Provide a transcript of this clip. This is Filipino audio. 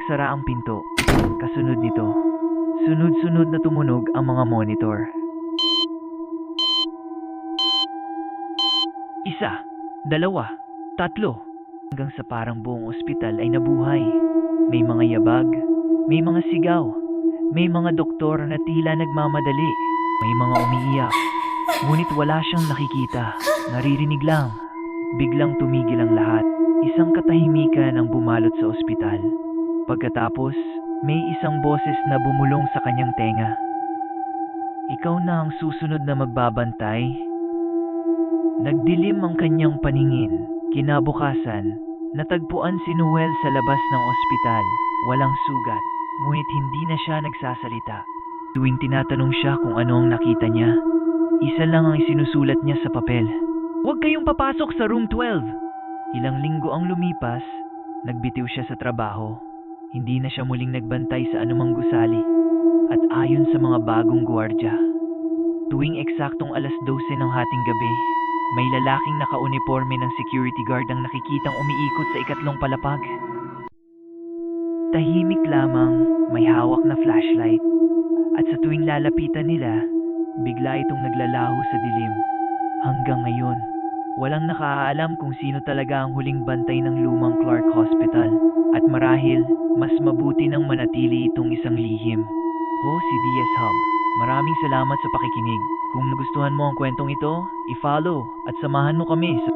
magsara ang pinto. Kasunod nito, sunod-sunod na tumunog ang mga monitor. Isa, dalawa, tatlo, hanggang sa parang buong ospital ay nabuhay. May mga yabag, may mga sigaw, may mga doktor na tila nagmamadali, may mga umiiyak. Ngunit wala siyang nakikita, naririnig lang. Biglang tumigil ang lahat. Isang katahimikan ang bumalot sa ospital. Pagkatapos, may isang boses na bumulong sa kanyang tenga. Ikaw na ang susunod na magbabantay. Nagdilim ang kanyang paningin. Kinabukasan, natagpuan si Noel sa labas ng ospital. Walang sugat, ngunit hindi na siya nagsasalita. Tuwing tinatanong siya kung ano ang nakita niya, isa lang ang isinusulat niya sa papel. Huwag kayong papasok sa room 12. Ilang linggo ang lumipas, nagbitiw siya sa trabaho. Hindi na siya muling nagbantay sa anumang gusali. At ayon sa mga bagong gwardiya, tuwing eksaktong 12:00 ng hating gabi, may lalaking nakauniforme ng security guard ang nakikitang umiikot sa ikatlong palapag. Tahimik lamang, may hawak na flashlight. At sa tuwing lalapitan nila, bigla itong naglalaho sa dilim. Hanggang ngayon, walang nakakaalam kung sino talaga ang huling bantay ng lumang Clark Hospital. At marahil, mas mabuti nang manatili itong isang lihim. Ako si DS Hub. Maraming salamat sa pakikinig. Kung nagustuhan mo ang kwentong ito, i-follow at samahan mo kami sa